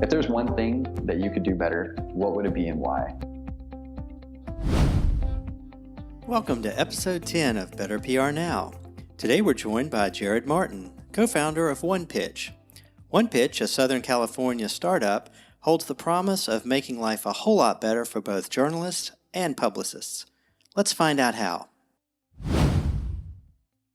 If there's one thing that you could do better, what would it be and why? Welcome to episode 10 of Better PR Now. Today we're joined by Jered Martin, co-founder of OnePitch. OnePitch, a Southern California startup, holds the promise of making life a whole lot better for both journalists and publicists. Let's find out how.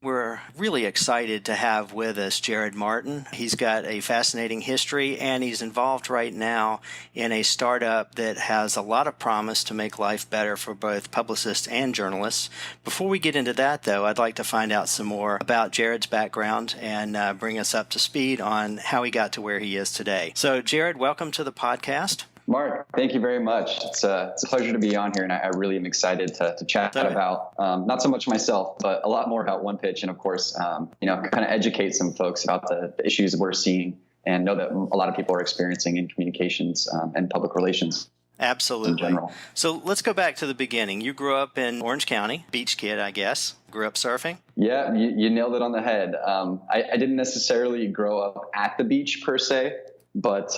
We're really excited to have with us Jered Martin. He's got a fascinating history, and he's involved right now in a startup that has a lot of promise to make life better for both publicists and journalists. Before we get into that, though, I'd like to find out some more about Jered's background and bring us up to speed on how he got to where he is today. So, Jered, welcome to the podcast. Mark, thank you very much. It's a pleasure to be on here, and I really am excited to chat about not so much myself, but a lot more about OnePitch, and of course, kind of educate some folks about the issues we're seeing and know that a lot of people are experiencing in communications and public relations. Absolutely. In general. So let's go back to the beginning. You grew up in Orange County, beach kid, I guess. Grew up surfing? Yeah, you nailed it on the head. I didn't necessarily grow up at the beach per se. But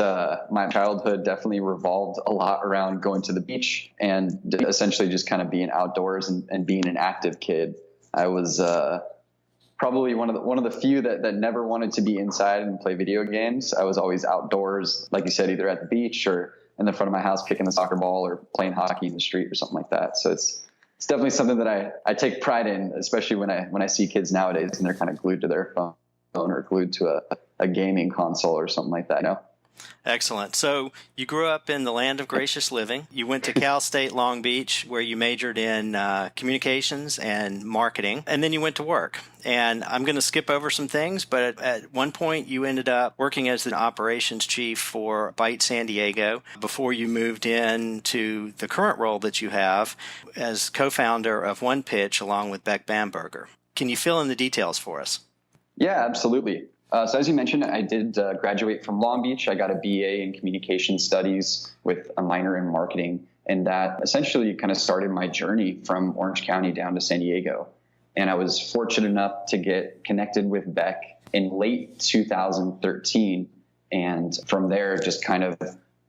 my childhood definitely revolved a lot around going to the beach and essentially just kind of being outdoors and being an active kid. I was probably one of the few that never wanted to be inside and play video games. I was always outdoors, like you said, either at the beach or in the front of my house kicking the soccer ball or playing hockey in the street or something like that. So it's definitely something that I take pride in, especially when I see kids nowadays and they're kind of glued to their phone or glued to a gaming console or something like that, you know? Excellent. So you grew up in the land of gracious living. You went to Cal State Long Beach, where you majored in communications and marketing, and then you went to work. And I'm going to skip over some things, but at one point you ended up working as an operations chief for Byte San Diego before you moved into the current role that you have as co-founder of OnePitch along with Beck Bamberger. Can you fill in the details for us? Yeah, absolutely. So as you mentioned, I did graduate from Long Beach. I got a BA in communication studies with a minor in marketing. And that essentially kind of started my journey from Orange County down to San Diego. And I was fortunate enough to get connected with Beck in late 2013. And from there, just kind of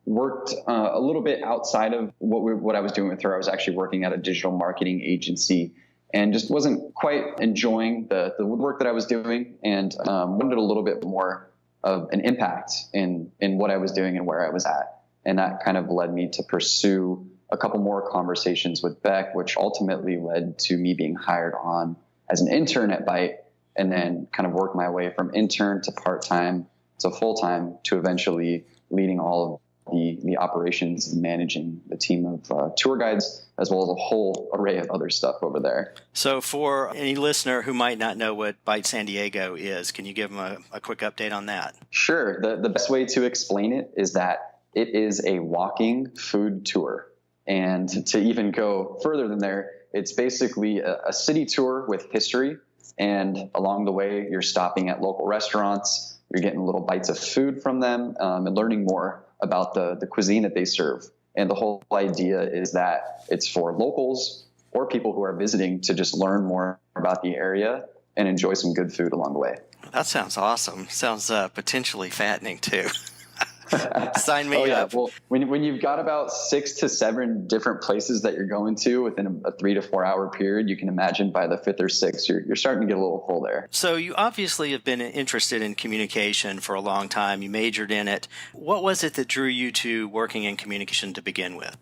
worked a little bit outside of what I was doing with her. I was actually working at a digital marketing agency and just wasn't quite enjoying the work that I was doing and wanted a little bit more of an impact in what I was doing and where I was at. And that kind of led me to pursue a couple more conversations with Beck, which ultimately led to me being hired on as an intern at Byte and then kind of work my way from intern to part-time to full-time to eventually leading all of the operations and managing the team of tour guides, as well as a whole array of other stuff over there. So for any listener who might not know what Byte San Diego is, can you give them a quick update on that? Sure. The best way to explain it is that it is a walking food tour. And to even go further than there, it's basically a city tour with history. And along the way, you're stopping at local restaurants, you're getting little bites of food from them and learning more about the cuisine that they serve. And the whole idea is that it's for locals or people who are visiting to just learn more about the area and enjoy some good food along the way. That sounds awesome. Sounds potentially fattening too. Sign me up. Well, when you've got about 6 to 7 different places that you're going to within a 3 to 4 hour period, you can imagine by the 5th or 6th, you're starting to get a little full there. So you obviously have been interested in communication for a long time. You majored in it. What was it that drew you to working in communication to begin with?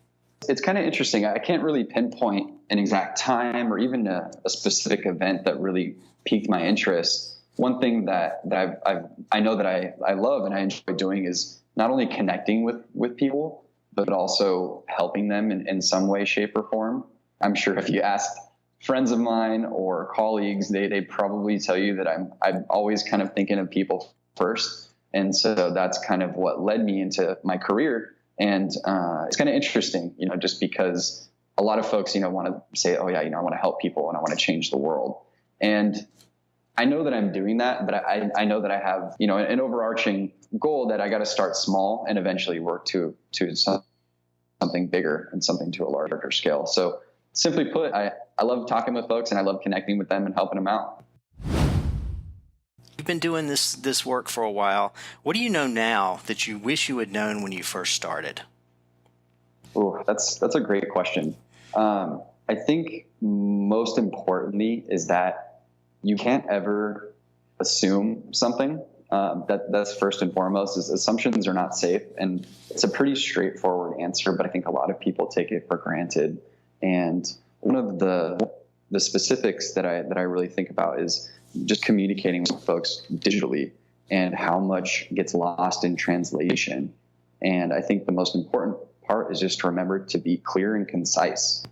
It's kind of interesting. I can't really pinpoint an exact time or even a specific event that really piqued my interest. One thing that I know that I love and I enjoy doing is not only connecting with people, but also helping them in some way, shape, or form. I'm sure if you asked friends of mine or colleagues, they'd probably tell you that I'm always kind of thinking of people first. And so that's kind of what led me into my career. And it's kind of interesting, just because a lot of folks, want to say, oh yeah, I want to help people and I want to change the world. And I know that I'm doing that, but I know that I have, an overarching goal that I got to start small and eventually work to something bigger and something to a larger scale. So simply put, I love talking with folks and I love connecting with them and helping them out. You've been doing this work for a while. What do you know now that you wish you had known when you first started? Oh, that's a great question. I think most importantly is that you can't ever assume something. That's first and foremost. Is assumptions are not safe, and it's a pretty straightforward answer, but I think a lot of people take it for granted. And one of the specifics that I really think about is just communicating with folks digitally and how much gets lost in translation. And I think the most important part is just to remember to be clear and concise.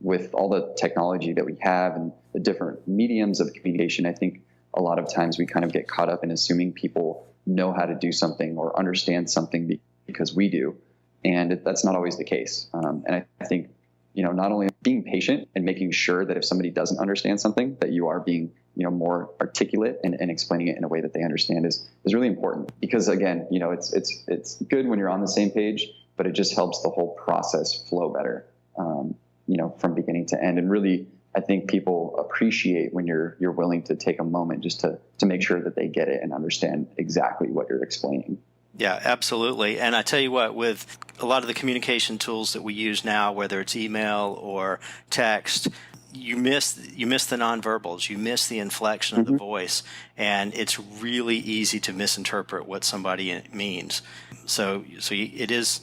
With all the technology that we have and the different mediums of communication, I think a lot of times we kind of get caught up in assuming people know how to do something or understand something because we do. And that's not always the case. And I think, not only being patient and making sure that if somebody doesn't understand something, that you are being, more articulate and explaining it in a way that they understand is really important. Because again, it's good when you're on the same page, but it just helps the whole process flow better, from beginning to end. And really, I think people appreciate when you're willing to take a moment just to make sure that they get it and understand exactly what you're explaining. Yeah, absolutely. And I tell you what, with a lot of the communication tools that we use now, whether it's email or text, you miss the nonverbals, you miss the inflection of the voice, and it's really easy to misinterpret what somebody means. So it is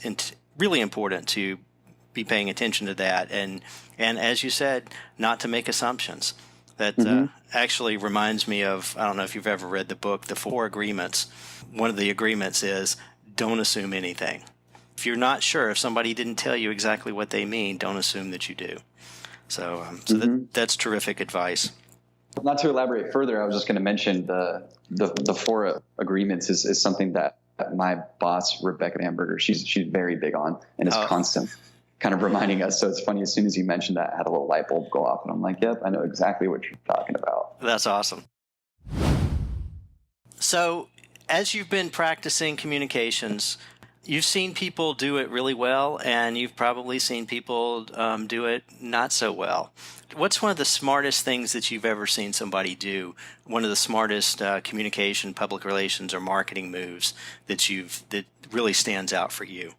really important to be paying attention to that, and as you said, not to make assumptions. That actually reminds me of, I don't know if you've ever read the book, The Four Agreements. One of the agreements is don't assume anything. If you're not sure, if somebody didn't tell you exactly what they mean, don't assume that you do. So that's terrific advice. Not to elaborate further, I was just going to mention the four agreements is something that my boss, Rebecca Bamberger, she's very big on and is constant kind of reminding us. So it's funny, as soon as you mentioned that, I had a little light bulb go off, and I'm like, yep, I know exactly what you're talking about. That's awesome. So as you've been practicing communications, you've seen people do it really well, and you've probably seen people do it not so well. What's one of the smartest things that you've ever seen somebody do? One of the smartest communication, public relations, or marketing moves that really stands out for you?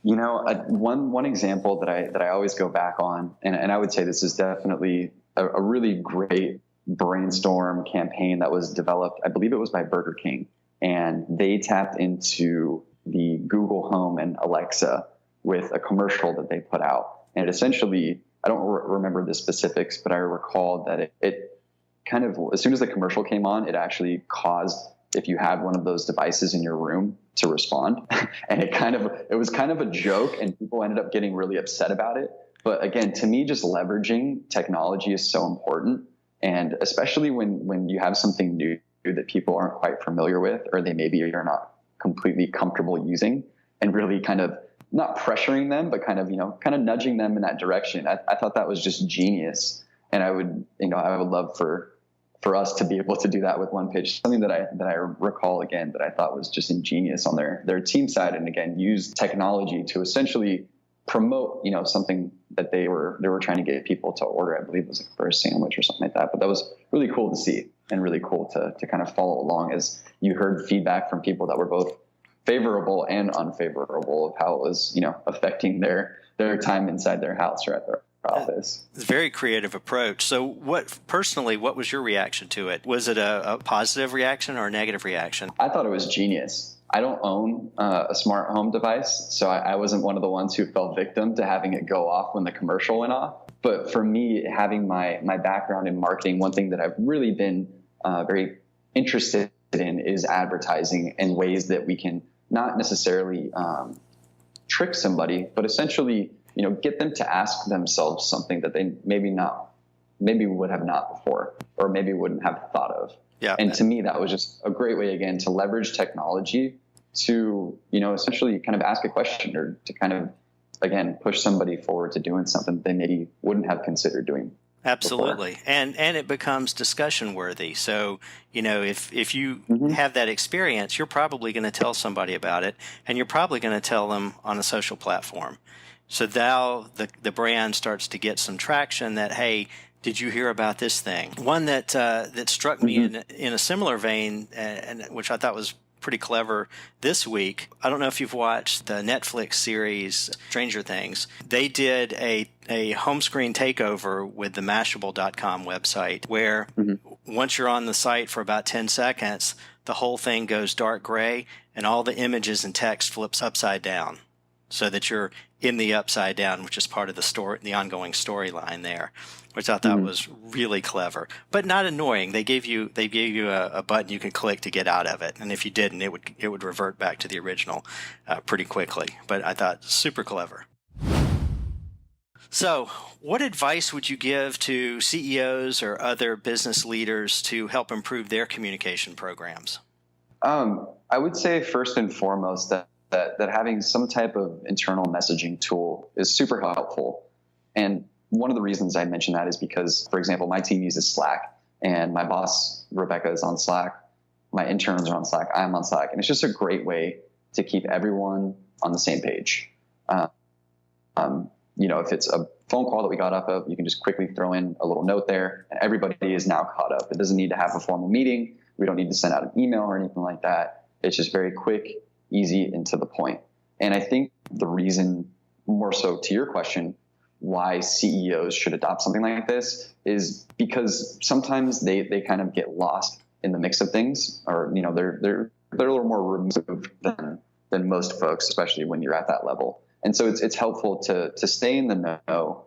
One example that I always go back on, and I would say this is definitely a really great brainstorm campaign that was developed. I believe it was by Burger King, and they tapped into the Google Home and Alexa with a commercial that they put out. And it essentially, I don't remember the specifics, but I recall that it kind of, as soon as the commercial came on, it actually caused, if you had one of those devices in your room, to respond. And it was kind of a joke, and people ended up getting really upset about it. But again, to me, just leveraging technology is so important. And especially when you have something new that people aren't quite familiar with, or they maybe are not completely comfortable using, and really kind of not pressuring them, but kind of nudging them in that direction. I thought that was just genius. And I would love for us to be able to do that with OnePitch, something that I recall again that I thought was just ingenious on their team side, and again use technology to essentially promote something that they were trying to get people to order. I believe it was like for a sandwich or something like that. But that was really cool to see, and really cool to kind of follow along as you heard feedback from people that were both favorable and unfavorable of how it was affecting their time inside their house or at their office. It's a very creative approach. So what was your reaction to it? Was it a positive reaction or a negative reaction? I thought it was genius. I don't own a smart home device, so I wasn't one of the ones who fell victim to having it go off when the commercial went off. But for me, having my background in marketing, one thing that I've really been very interested in is advertising and ways that we can not necessarily trick somebody, but essentially get them to ask themselves something that they maybe would have not before, or maybe wouldn't have thought of. Yeah. And to me, that was just a great way, again, to leverage technology to, essentially kind of ask a question, or to kind of, again, push somebody forward to doing something they maybe wouldn't have considered doing. Absolutely. Before. And it becomes discussion worthy. So, if you have that experience, you're probably going to tell somebody about it, and you're probably going to tell them on a social platform. So now the brand starts to get some traction that, hey, did you hear about this thing? One that struck me in a similar vein, and which I thought was pretty clever this week. I don't know if you've watched the Netflix series Stranger Things. They did a home screen takeover with the Mashable.com website where once you're on the site for about 10 seconds, the whole thing goes dark gray and all the images and text flips upside down so that you're in the upside down, which is part of the story, the ongoing storyline there, which I thought was really clever, but not annoying. They gave you a button you could click to get out of it, and if you didn't, it would revert back to the original pretty quickly. But I thought super clever. So, what advice would you give to CEOs or other business leaders to help improve their communication programs? I would say first and foremost that having some type of internal messaging tool is super helpful. And one of the reasons I mention that is because, for example, my team uses Slack, and my boss, Rebecca, is on Slack. My interns are on Slack. I'm on Slack. And it's just a great way to keep everyone on the same page. If it's a phone call that we got up of, you can just quickly throw in a little note there, and everybody is now caught up. It doesn't need to have a formal meeting. We don't need to send out an email or anything like that. It's just very quick, easy, and to the point. And I think the reason, more so to your question, why CEOs should adopt something like this is because sometimes they kind of get lost in the mix of things, or they're a little more removed than most folks, especially when you're at that level. And so it's helpful to stay in the know,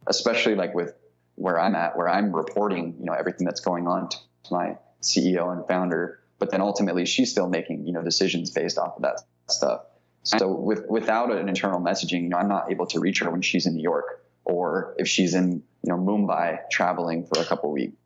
especially like with where I'm at, where I'm reporting everything that's going on to my CEO and founder, but then ultimately she's still making decisions based off of that stuff. So without an internal messaging, I'm not able to reach her when she's in New York, or if she's in Mumbai traveling for a couple of weeks.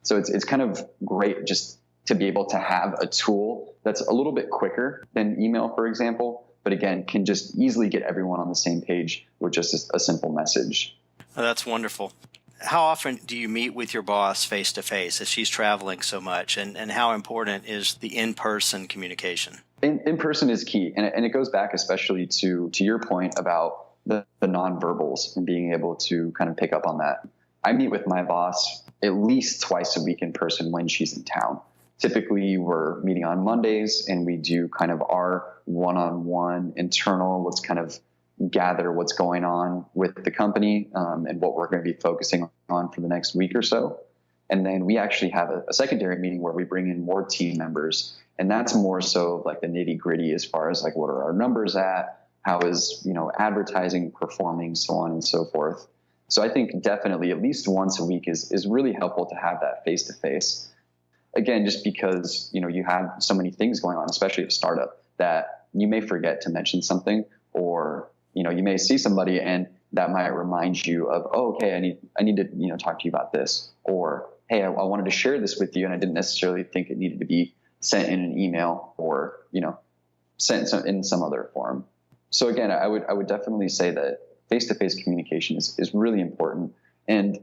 So it's kind of great just to be able to have a tool that's a little bit quicker than email, for example, but again, can just easily get everyone on the same page with just a simple message. Oh, that's wonderful. How often do you meet with your boss face to face if she's traveling so much, and how important is the in-person communication? In person is key, and it goes back especially to your point about the nonverbals and being able to kind of pick up on that. I meet with my boss at least twice a week in person when she's in town. Typically, we're meeting on Mondays, and we do kind of our one-on-one internal, let's kind of gather what's going on with the company and what we're going to be focusing on for the next week or so. And then we actually have a secondary meeting where we bring in more team members. And that's more so like the nitty gritty as far as like, what are our numbers at? How is, advertising performing, so on and so forth. So I think definitely at least once a week is really helpful to have that face to face. Again, just because, you have so many things going on, especially at a startup, that you may forget to mention something, or, you may see somebody and that might remind you of, oh, okay, I need to, talk to you about this, or, hey, I wanted to share this with you, and I didn't necessarily think it needed to be sent in an email or, sent in some other form. So again, I would definitely say that face-to-face communication is really important. And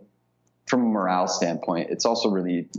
from a morale standpoint, it's also really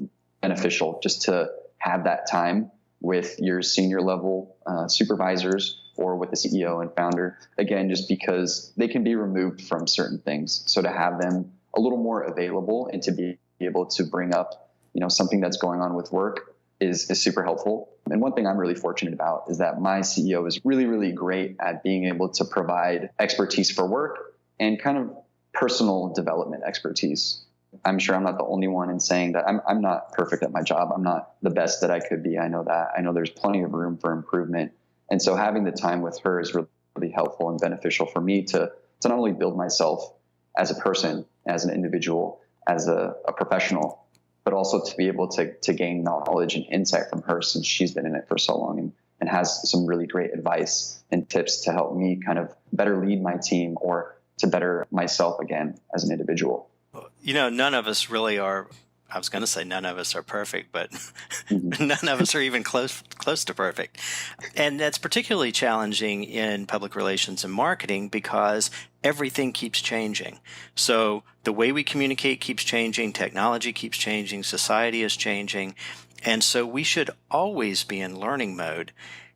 beneficial just to have that time with your senior level supervisors or with the CEO and founder, again, just because they can be removed from certain things. So to have them a little more available and to be able to bring up, something that's going on with work is super helpful. And one thing I'm really fortunate about is that my CEO is really, really great at being able to provide expertise for work and kind of personal development expertise. I'm sure I'm not the only one in saying that I'm not perfect at my job. I'm not the best that I could be. I know that. I know there's plenty of room for improvement. And so having the time with her is really helpful and beneficial for me to not only build myself as a person, as an individual, as a professional, but also to be able to gain knowledge and insight from her, since she's been in it for so long and has some really great advice and tips to help me kind of better lead my team or to better myself again as an individual. None of us really are. I was going to say none of us are perfect, but none of us are even close to perfect. And that's particularly challenging in public relations and marketing because everything keeps changing. So the way we communicate keeps changing, technology keeps changing, society is changing. And so we should always be in learning mode.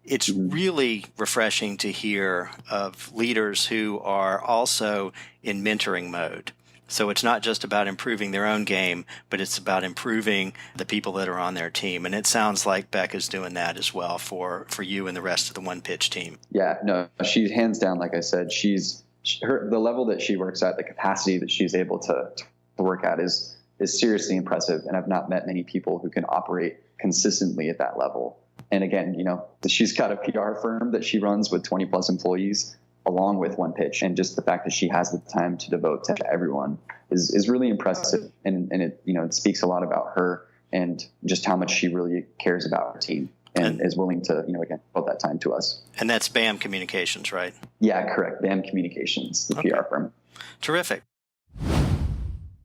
It's really refreshing to hear of leaders who are also in mentoring mode. So it's not just about improving their own game, but it's about improving the people that are on their team. And it sounds like Beck is doing that as well for you and the rest of the OnePitch team. Yeah, no, she's hands down, like I said, the level that she works at, the capacity that she's able to work at is seriously impressive. And I've not met many people who can operate consistently at that level. And again, she's got a PR firm that she runs with 20 plus employees along with OnePitch. And just the fact that she has the time to devote to everyone is really impressive. And it speaks a lot about her and just how much she really cares about her team and is willing to, again, devote that time to us. And that's BAM Communications, right? Yeah, correct. BAM Communications, the PR firm. Terrific.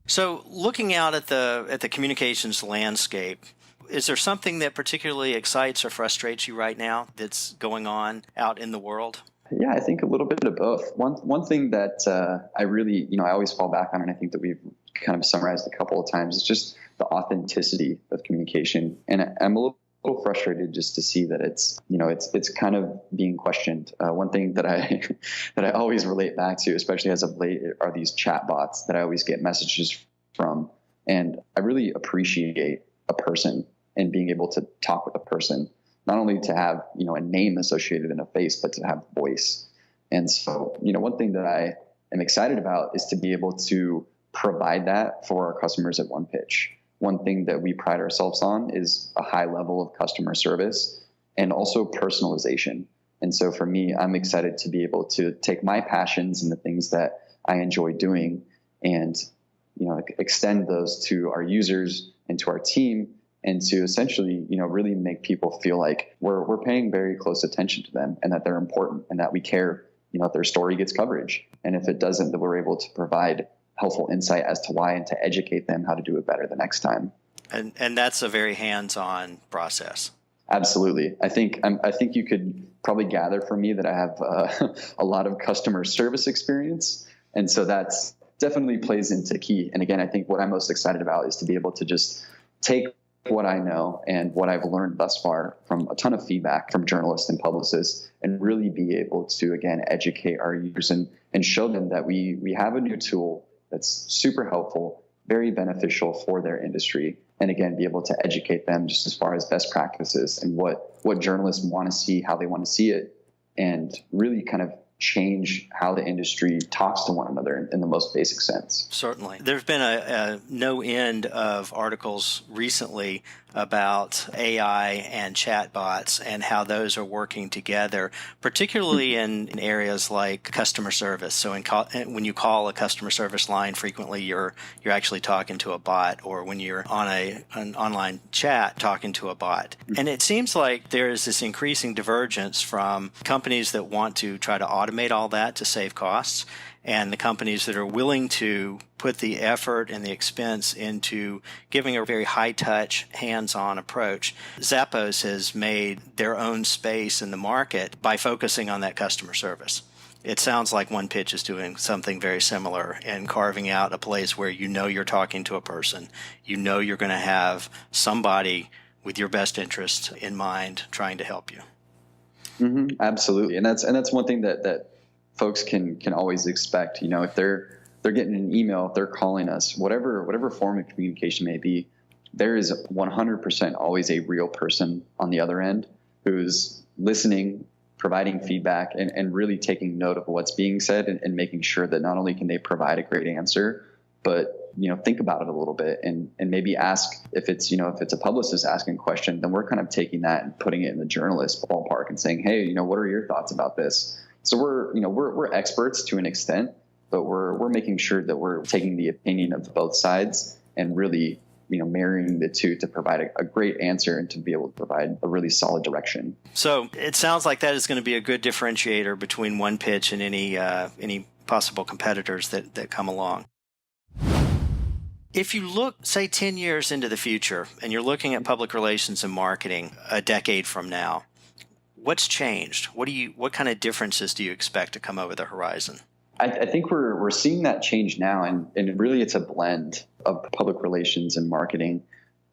So looking out at the communications landscape, is there something that particularly excites or frustrates you right now that's going on out in the world? Yeah, I think a little bit of both. One thing that I really, I always fall back on, and I think that we've kind of summarized a couple of times, is just the authenticity of communication. And I'm a little frustrated just to see that it's kind of being questioned. One thing that I always relate back to, especially as of late, are these chat bots that I always get messages from. And I really appreciate a person and being able to talk with a person, not only to have, a name associated in a face, but to have voice. And so, one thing that I am excited about is to be able to provide that for our customers at OnePitch. One thing that we pride ourselves on is a high level of customer service and also personalization. And so for me, I'm excited to be able to take my passions and the things that I enjoy doing and, extend those to our users and to our team, and to essentially, really make people feel like we're paying very close attention to them and that they're important and that we care, if their story gets coverage. And if it doesn't, that we're able to provide helpful insight as to why and to educate them how to do it better the next time. And that's a very hands-on process. Absolutely. I think you could probably gather from me that I have a lot of customer service experience. And so that's definitely plays into key. And again, I think what I'm most excited about is to be able to just take what I know and what I've learned thus far from a ton of feedback from journalists and publicists and really be able to, again, educate our users and show them that we have a new tool that's super helpful, very beneficial for their industry. And again, be able to educate them just as far as best practices and what journalists want to see, how they want to see it, and really kind of change how the industry talks to one another in the most basic sense. Certainly. There's been a no end of articles recently about AI and chatbots and how those are working together, particularly in areas like customer service. So when you call a customer service line, frequently you're actually talking to a bot, or when you're on an online chat talking to a bot. And it seems like there is this increasing divergence from companies that want to try to automate all that to save costs, and the companies that are willing to put the effort and the expense into giving a very high-touch, hands-on approach. Zappos has made their own space in the market by focusing on that customer service. It sounds like OnePitch is doing something very similar and carving out a place where you're talking to a person. You're going to have somebody with your best interest in mind trying to help you. Mm-hmm, absolutely. And that's one thing that folks can always expect, if they're getting an email, if they're calling us, whatever form of communication may be, there is 100% always a real person on the other end who's listening, providing feedback, and really taking note of what's being said and making sure that not only can they provide a great answer, but think about it a little bit and maybe ask if it's a publicist asking a question, then we're kind of taking that and putting it in the journalist ballpark and saying, hey, what are your thoughts about this? So we're experts to an extent, but we're making sure that we're taking the opinion of both sides and really, marrying the two to provide a great answer and to be able to provide a really solid direction. So it sounds like that is going to be a good differentiator between OnePitch and any possible competitors that come along. If you look, say, 10 years into the future and you're looking at public relations and marketing a decade from now, what's changed? What kind of differences do you expect to come over the horizon? I think we're seeing that change now, and really it's a blend of public relations and marketing.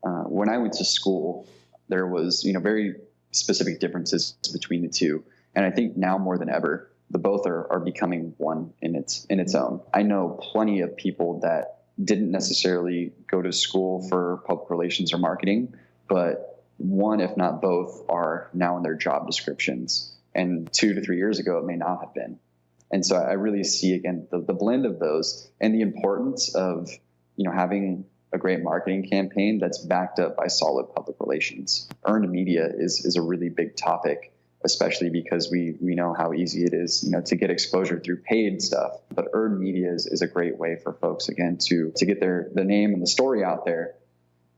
When I went to school, there was very specific differences between the two, and I think now more than ever, the both are becoming one in its own. I know plenty of people that didn't necessarily go to school for public relations or marketing, but one, if not both, are now in their job descriptions. And 2 to 3 years ago, it may not have been. And so I really see, again, the blend of those and the importance of, having a great marketing campaign that's backed up by solid public relations. Earned media is a really big topic, especially because we know how easy it is, to get exposure through paid stuff. But earned media is a great way for folks, again, to get the name and the story out there,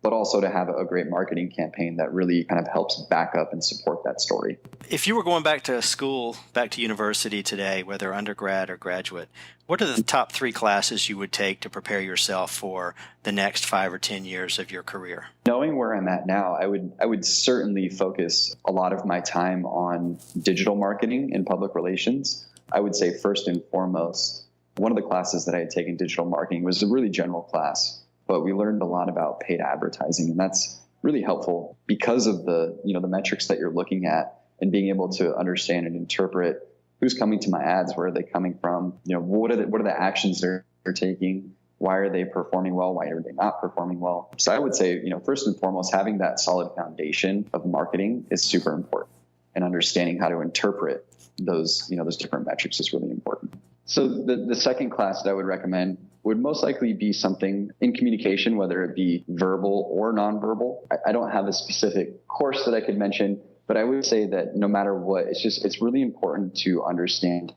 but also to have a great marketing campaign that really kind of helps back up and support that story. If you were going back to school, back to university today, whether undergrad or graduate, what are the top 3 classes you would take to prepare yourself for the next 5 or 10 years of your career? Knowing where I'm at now, I would certainly focus a lot of my time on digital marketing and public relations. I would say first and foremost, one of the classes that I had taken digital marketing was a really general class, but we learned a lot about paid advertising, and that's really helpful because of the metrics that you're looking at and being able to understand and interpret who's coming to my ads, where are they coming from, what are the actions they're taking, why are they performing well, why are they not performing well. So I would say, first and foremost, having that solid foundation of marketing is super important, and understanding how to interpret those different metrics is really important. So the second class that I would recommend would most likely be something in communication, whether it be verbal or nonverbal. I don't have a specific course that I could mention, but I would say that no matter what, it's really important to understand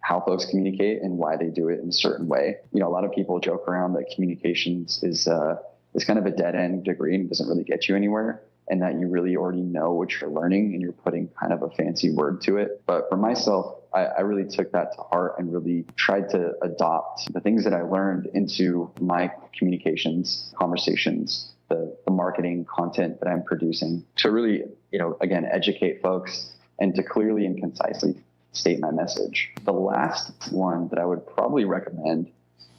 how folks communicate and why they do it in a certain way. A lot of people joke around that communications is kind of a dead end degree and doesn't really get you anywhere, and that you really already know what you're learning and you're putting kind of a fancy word to it. But for myself, I really took that to heart and really tried to adopt the things that I learned into my communications, conversations, the marketing content that I'm producing, to really, again, educate folks and to clearly and concisely state my message. The last one that I would probably recommend,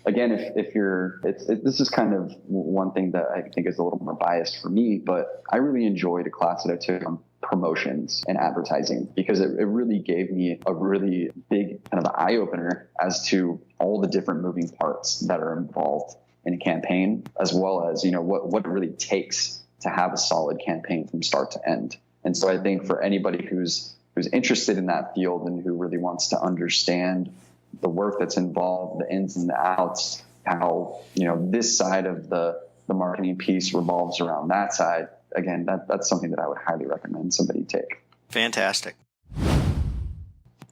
again, this is kind of one thing that I think is a little more biased for me, but I really enjoyed a class that I took on promotions and advertising, because it really gave me a really big kind of eye opener as to all the different moving parts that are involved in a campaign, as well as, what it really takes to have a solid campaign from start to end. And so I think for anybody who's interested in that field and who really wants to understand the work that's involved, the ins and the outs, how, this side of the marketing piece revolves around that side, again, that's something that I would highly recommend somebody take. Fantastic.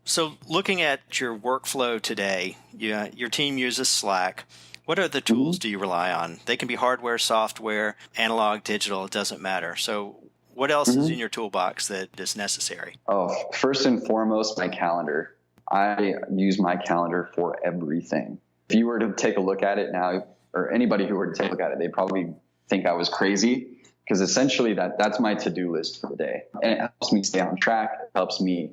So looking at your workflow today, your team uses Slack. What other tools do you rely on? They can be hardware, software, analog, digital, it doesn't matter. So what else is in your toolbox that is necessary? Oh, first and foremost, my calendar. I use my calendar for everything. If you were to take a look at it now, or anybody who were to take a look at it, they'd probably think I was crazy, because essentially that's my to-do list for the day. And it helps me stay on track. It helps me,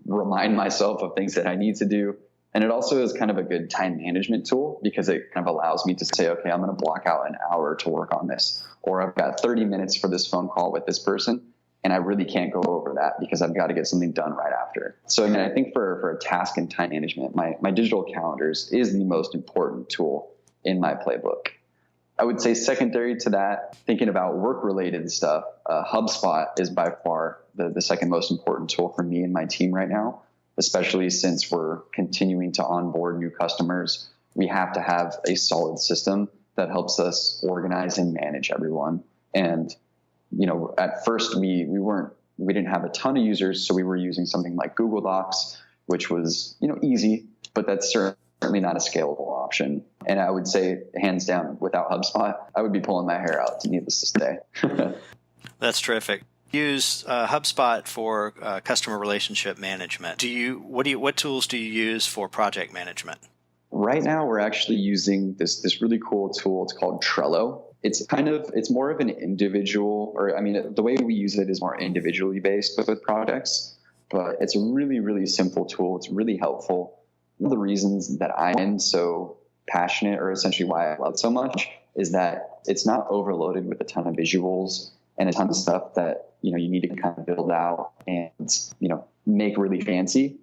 remind myself of things that I need to do. And it also is kind of a good time management tool, because it kind of allows me to say, okay, I'm going to block out an hour to work on this, or I've got 30 minutes for this phone call with this person, and I really can't go over that because I've got to get something done right after. So again, I think for a task and time management, my digital calendars is the most important tool in my playbook. I would say secondary to that, thinking about work-related stuff, HubSpot is by far the second most important tool for me and my team right now, especially since we're continuing to onboard new customers. We have to have a solid system that helps us organize and manage everyone. And, at first we didn't have a ton of users, so we were using something like Google Docs, which was, easy, but that's certainly not a scalable option. And I would say, hands down, without HubSpot, I would be pulling my hair out, needless to say. That's terrific. Use HubSpot for customer relationship management. What tools do you use for project management? Right now, we're actually using this really cool tool. It's called Trello. It's more of an individual, the way we use it is more individually based with projects, but it's a really, really simple tool. It's really helpful. One of the reasons that I am so passionate, or essentially why I love it so much, is that it's not overloaded with a ton of visuals and a ton of stuff that, you need to kind of build out and, make really fancy.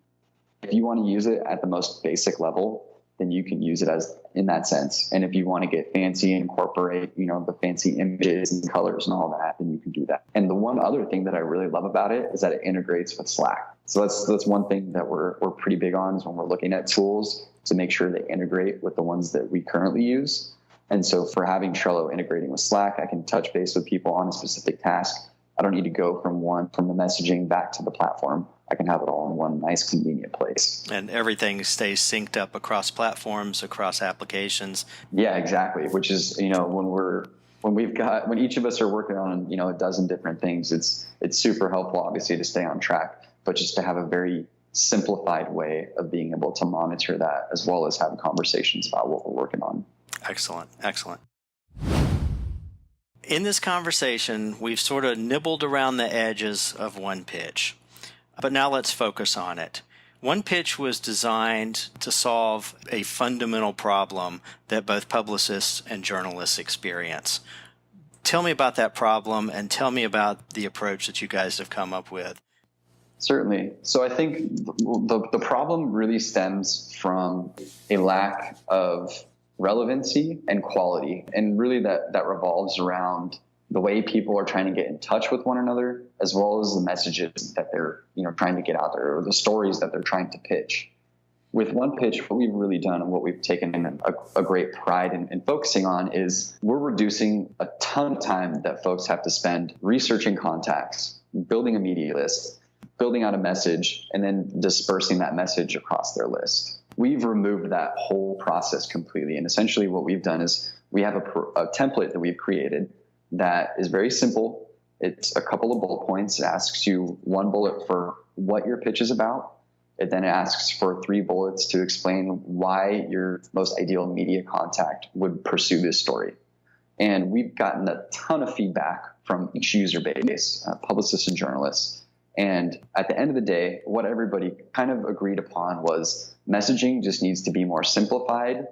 If you want to use it at the most basic level, then you can use it as in that sense. And if you want to get fancy and incorporate, the fancy images and colors and all that, then you can do that. And the one other thing that I really love about it is that it integrates with Slack. So that's one thing that we're pretty big on is when we're looking at tools to make sure they integrate with the ones that we currently use. And so for having Trello integrating with Slack, I can touch base with people on a specific task. I don't need to go from the messaging back to the platform. I can have it all in one nice, convenient place. And everything stays synced up across platforms, across applications. Yeah, exactly. Which is, when each of us are working on, a dozen different things, it's super helpful, obviously, to stay on track, but just to have a very simplified way of being able to monitor that as well as have conversations about what we're working on. Excellent. Excellent. In this conversation, we've sort of nibbled around the edges of OnePitch. But now let's focus on it. OnePitch was designed to solve a fundamental problem that both publicists and journalists experience. Tell me about that problem and tell me about the approach that you guys have come up with. Certainly. So I think the problem really stems from a lack of relevancy and quality. And really that revolves around the way people are trying to get in touch with one another, as well as the messages that they're trying to get out there, or the stories that they're trying to pitch. With OnePitch, what we've really done and what we've taken in a great pride in focusing on is we're reducing a ton of time that folks have to spend researching contacts, building a media list, building out a message, and then dispersing that message across their list. We've removed that whole process completely. And essentially what we've done is we have a template that we've created that is very simple. It's a couple of bullet points. It asks you one bullet for what your pitch is about. It then asks for 3 bullets to explain why your most ideal media contact would pursue this story. And we've gotten a ton of feedback from each user base, publicists and journalists. And at the end of the day, what everybody kind of agreed upon was messaging just needs to be more simplified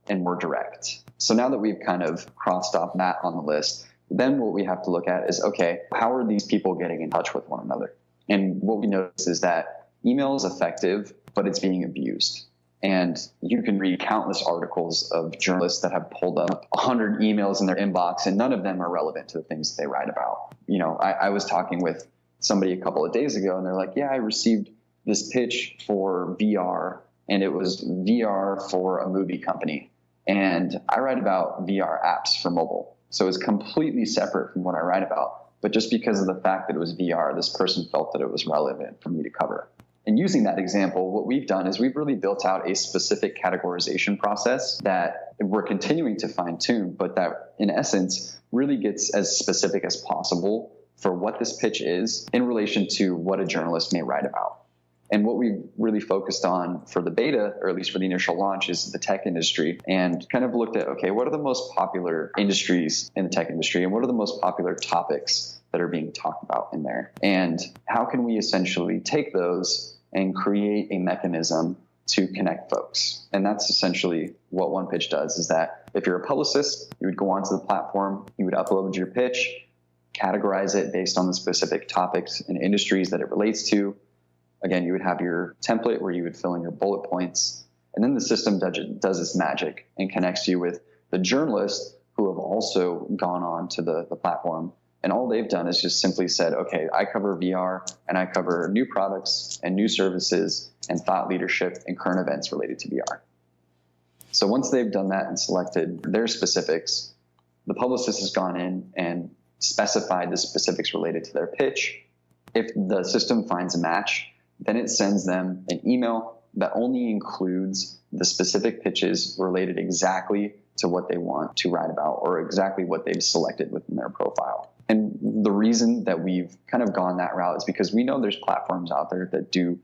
and more direct. So now that we've kind of crossed off that on the list, then what we have to look at is, okay, how are these people getting in touch with one another? And what we notice is that email is effective, but it's being abused. And you can read countless articles of journalists that have pulled up 100 emails in their inbox, and none of them are relevant to the things that they write about. I was talking with somebody a couple of days ago, and they're like, yeah, I received this pitch for VR, and it was VR for a movie company. And I write about VR apps for mobile. So it's completely separate from what I write about. But just because of the fact that it was VR, this person felt that it was relevant for me to cover. And using that example, what we've done is we've really built out a specific categorization process that we're continuing to fine tune, but that in essence really gets as specific as possible for what this pitch is in relation to what a journalist may write about. And what we really focused on for the beta, or at least for the initial launch, is the tech industry, and kind of looked at, okay, what are the most popular industries in the tech industry, and what are the most popular topics that are being talked about in there? And how can we essentially take those and create a mechanism to connect folks? And that's essentially what OnePitch does, is that if you're a publicist, you would go onto the platform, you would upload your pitch, categorize it based on the specific topics and industries that it relates to. Again, you would have your template where you would fill in your bullet points, and then the system does its magic and connects you with the journalists who have also gone on to the platform. And all they've done is just simply said, okay, I cover VR and I cover new products and new services and thought leadership and current events related to VR. So once they've done that and selected their specifics, the publicist has gone in and specified the specifics related to their pitch. If the system finds a match, then it sends them an email that only includes the specific pitches related exactly to what they want to write about or exactly what they've selected within their profile. And the reason that we've kind of gone that route is because we know there's platforms out there that do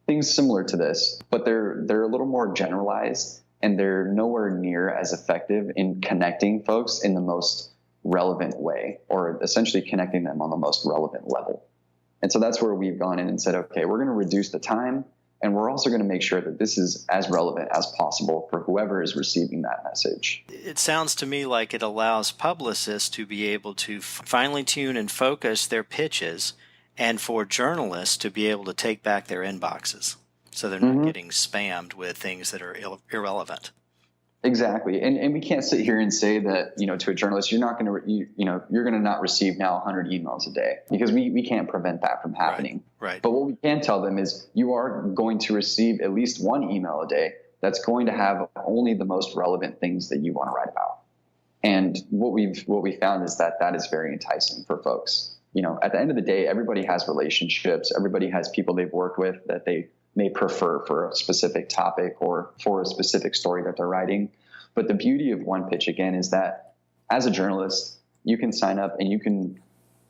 things similar to this, but they're a little more generalized and they're nowhere near as effective in connecting folks in the most relevant way, or essentially connecting them on the most relevant level. And so that's where we've gone in and said, okay, we're going to reduce the time, and we're also going to make sure that this is as relevant as possible for whoever is receiving that message. It sounds to me like it allows publicists to be able to finely tune and focus their pitches, and for journalists to be able to take back their inboxes. so they're not getting spammed with things that are irrelevant. Exactly. And we can't sit here and say that, to a journalist, you're not going to, you're going to not receive now 100 emails a day, because we can't prevent that from happening. Right. But what we can tell them is you are going to receive at least one email a day that's going to have only the most relevant things that you want to write about. And what we found is that is very enticing for folks. At the end of the day, everybody has relationships. Everybody has people they've worked with that they may prefer for a specific topic or for a specific story that they're writing. But the beauty of OnePitch, again, is that as a journalist, you can sign up and you can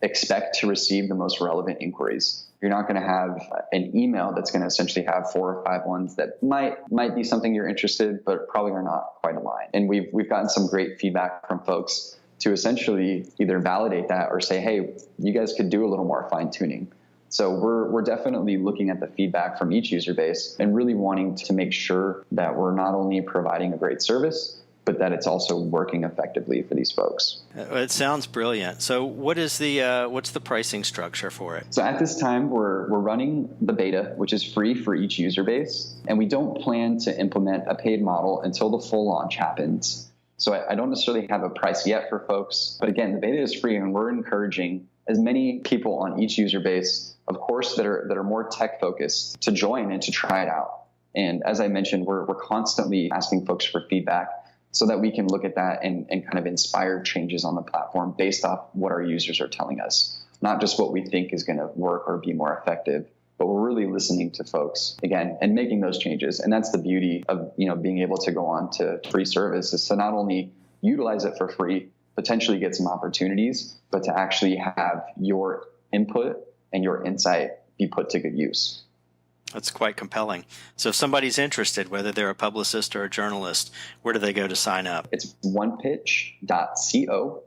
expect to receive the most relevant inquiries. You're not going to have an email that's going to essentially have 4 or 5 ones that might be something you're interested, but probably are not quite aligned. And we've gotten some great feedback from folks to essentially either validate that or say, hey, you guys could do a little more fine tuning. So we're definitely looking at the feedback from each user base and really wanting to make sure that we're not only providing a great service, but that it's also working effectively for these folks. It sounds brilliant. So what's the pricing structure for it? So at this time, we're running the beta, which is free for each user base. And we don't plan to implement a paid model until the full launch happens. So I don't necessarily have a price yet for folks. But again, the beta is free, and we're encouraging as many people on each user base, of course, that are more tech focused, to join and to try it out. And as I mentioned, we're constantly asking folks for feedback so that we can look at that and kind of inspire changes on the platform based off what our users are telling us, not just what we think is going to work or be more effective, but we're really listening to folks again and making those changes. And that's the beauty of being able to go on to free service, is to not only utilize it for free, potentially get some opportunities, but to actually have your input and your insight be put to good use. That's quite compelling. So if somebody's interested, whether they're a publicist or a journalist, where do they go to sign up? It's onepitch.co.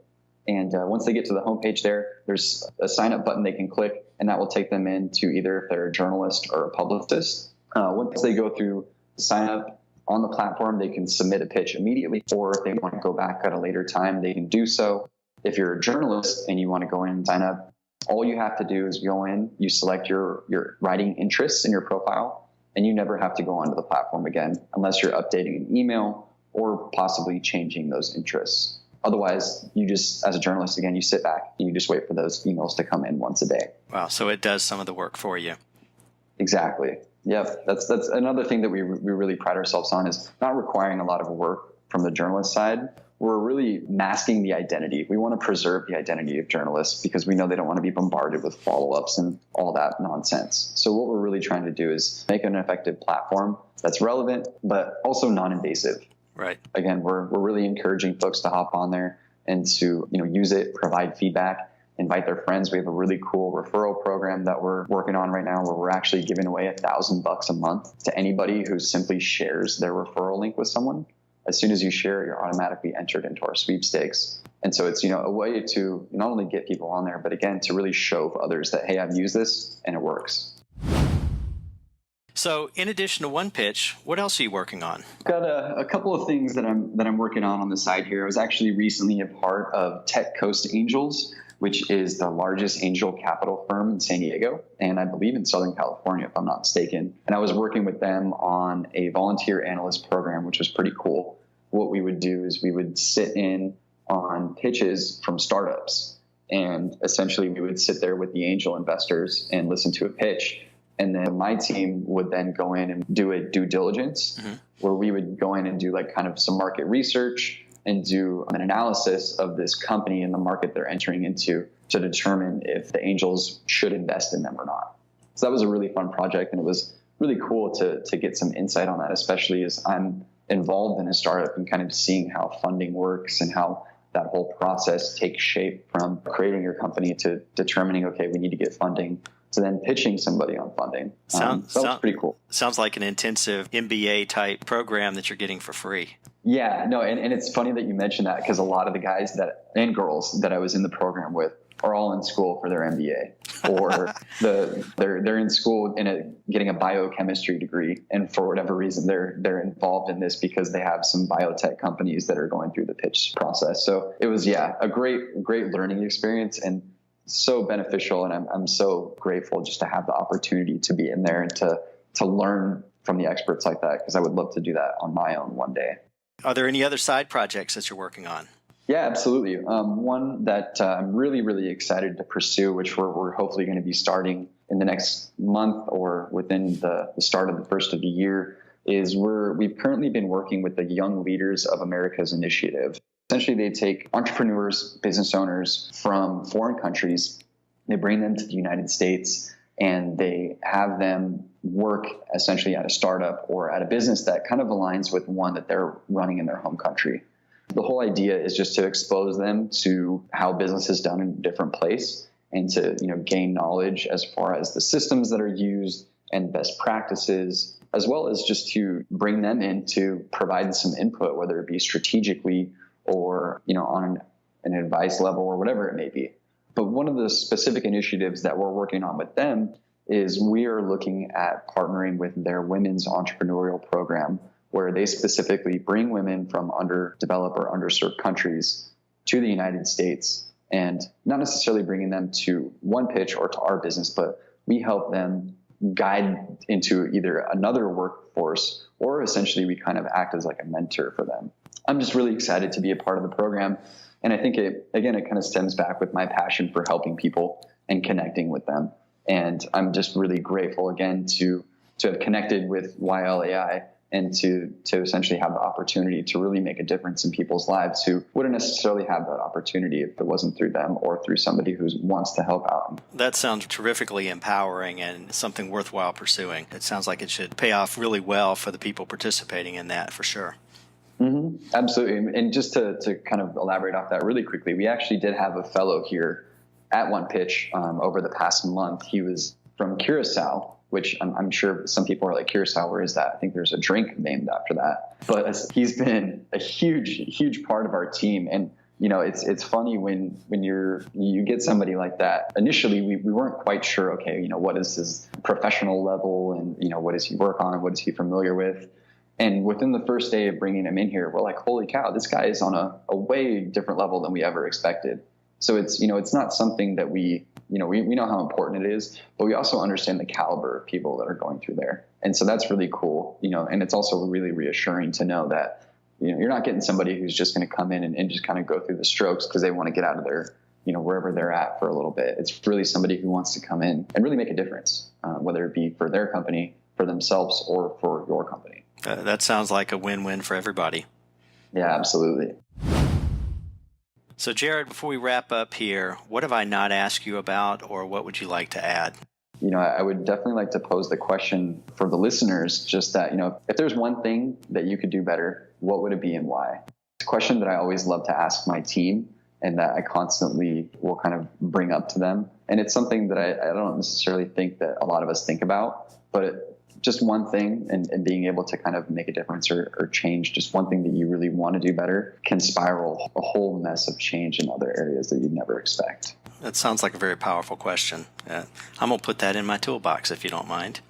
And once they get to the homepage there's a sign up button they can click, and that will take them into either if they're a journalist or a publicist. Once they go through the sign up on the platform, they can submit a pitch immediately, or if they want to go back at a later time, they can do so. If you're a journalist and you want to go in and sign up, all you have to do is go in, you select your writing interests in your profile, and you never have to go onto the platform again unless you're updating an email or possibly changing those interests. Otherwise, you just, as a journalist, again, you sit back and you just wait for those emails to come in once a day. Wow. So it does some of the work for you. Exactly. Yep. That's another thing that we really pride ourselves on, is not requiring a lot of work from the journalist side. We're really masking the identity. We want to preserve the identity of journalists because we know they don't want to be bombarded with follow-ups and all that nonsense. So what we're really trying to do is make an effective platform that's relevant, but also non-invasive. Right. Again, we're really encouraging folks to hop on there and to use it, provide feedback, invite their friends. We have a really cool referral program that we're working on right now, where we're actually giving away $1,000 a month to anybody who simply shares their referral link with someone. As soon as you share it, you're automatically entered into our sweepstakes. And so it's, a way to not only get people on there, but again, to really show others that, hey, I've used this and it works. So in addition to OnePitch, what else are you working on? Got a couple of things that I'm working on the side here. I was actually recently a part of Tech Coast Angels, which is the largest angel capital firm in San Diego, and I believe in Southern California, if I'm not mistaken. And I was working with them on a volunteer analyst program, which was pretty cool. What we would do is we would sit in on pitches from startups, and essentially we would sit there with the angel investors and listen to a pitch. And then my team would then go in and do a due diligence, where we would go in and do kind of some market research and do an analysis of this company and the market they're entering into to determine if the angels should invest in them or not. So that was a really fun project, and it was really cool to get some insight on that, especially as I'm involved in a startup and kind of seeing how funding works and how that whole process takes shape from creating your company to determining, okay, we need to get funding, to then pitching somebody on funding. That was pretty cool. Sounds like an intensive MBA type program that you're getting for free. Yeah, no, and it's funny that you mentioned that, because a lot of the guys and girls that I was in the program with are all in school for their MBA, or they're in school getting a biochemistry degree, and for whatever reason they're involved in this because they have some biotech companies that are going through the pitch process. So it was a great learning experience, and so beneficial, and I'm so grateful just to have the opportunity to be in there and to to learn from the experts like that, because I would love to do that on my own one day. Are there any other side projects that you're working on? Yeah, absolutely. One that I'm really, really excited to pursue, which we're hopefully going to be starting in the next month or within the start of the first of the year, is we've currently been working with the Young Leaders of America's initiative. Essentially, they take entrepreneurs, business owners from foreign countries, they bring them to the United States, and they have them work essentially at a startup or at a business that kind of aligns with one that they're running in their home country. The whole idea is just to expose them to how business is done in a different place, and to gain knowledge as far as the systems that are used and best practices, as well as just to bring them in to provide some input, whether it be strategically or on an advice level or whatever it may be. But one of the specific initiatives that we're working on with them is we are looking at partnering with their women's entrepreneurial program, where they specifically bring women from underdeveloped or underserved countries to the United States, and not necessarily bringing them to OnePitch or to our business, but we help them guide into either another workforce, or essentially we kind of act as like a mentor for them. I'm just really excited to be a part of the program. And I think it kind of stems back with my passion for helping people and connecting with them. And I'm just really grateful again to have connected with YLAI, and to essentially have the opportunity to really make a difference in people's lives who wouldn't necessarily have that opportunity if it wasn't through them or through somebody who wants to help out. That sounds terrifically empowering and something worthwhile pursuing. It sounds like it should pay off really well for the people participating in that, for sure. Mm-hmm. Absolutely. And just to kind of elaborate off that really quickly, we actually did have a fellow here at OnePitch over the past month. He was from Curacao, which I'm sure some people are like, Curacao, where is that? I think there's a drink named after that. But he's been a huge part of our team. And, it's funny when you get somebody like that. Initially, we weren't quite sure, okay, what is his professional level, and, what does he work on? What is he familiar with? And within the first day of bringing him in here, we're like, holy cow, this guy is on a way different level than we ever expected. So it's not something that we know how important it is, but we also understand the caliber of people that are going through there. And so that's really cool, and it's also really reassuring to know that, you're not getting somebody who's just going to come in and just kind of go through the strokes because they want to get out of their, wherever they're at for a little bit. It's really somebody who wants to come in and really make a difference, whether it be for their company, for themselves, or for your company. That sounds like a win-win for everybody. Yeah, absolutely. So, Jered, before we wrap up here, what have I not asked you about, or what would you like to add? I would definitely like to pose the question for the listeners, just that, if there's one thing that you could do better, what would it be and why? It's a question that I always love to ask my team, and that I constantly will kind of bring up to them. And it's something that I don't necessarily think that a lot of us think about, but just one thing and being able to kind of make a difference or change just one thing that you really want to do better can spiral a whole mess of change in other areas that you'd never expect. That sounds like a very powerful question. I'm going to put that in my toolbox if you don't mind.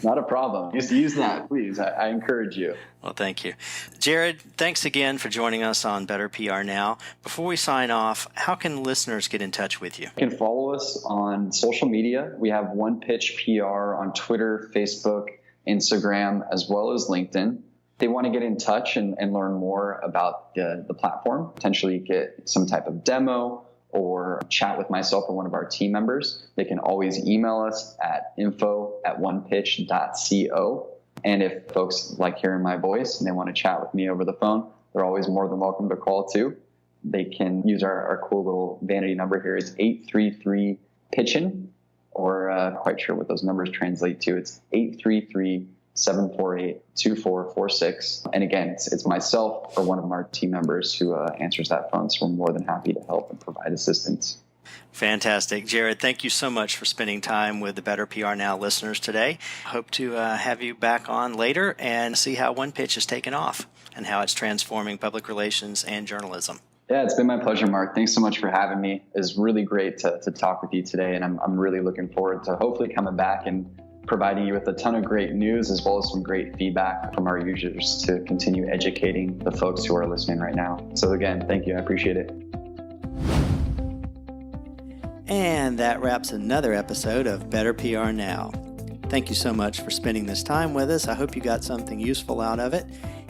Not a problem. Just use that, please. I encourage you. Well, thank you. Jered, thanks again for joining us on Better PR Now. Before we sign off, how can listeners get in touch with you? You can follow us on social media. We have OnePitch PR on Twitter, Facebook, Instagram, as well as LinkedIn. If they want to get in touch and learn more about the platform, potentially get some type of demo, or chat with myself or one of our team members, they can always email us at info@onepitch.co. And if folks like hearing my voice and they want to chat with me over the phone, they're always more than welcome to call too. They can use our cool little vanity number here. It's 833-PITCHIN, or quite sure what those numbers translate to. It's 833-748-2446. And again, it's myself or one of our team members who answers that phone. So we're more than happy to help and provide assistance. Fantastic. Jered, thank you so much for spending time with the Better PR Now listeners today. Hope to have you back on later and see how OnePitch is taken off and how it's transforming public relations and journalism. Yeah, it's been my pleasure, Mark. Thanks so much for having me. It's really great to talk with you today, and I'm really looking forward to hopefully coming back and providing you with a ton of great news as well as some great feedback from our users to continue educating the folks who are listening right now. So again, thank you. I appreciate it. And that wraps another episode of Better PR Now. Thank you so much for spending this time with us. I hope you got something useful out of it.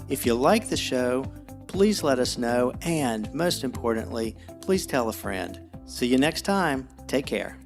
If you like the show, please let us know, and most importantly, please tell a friend. See you next time. Take care.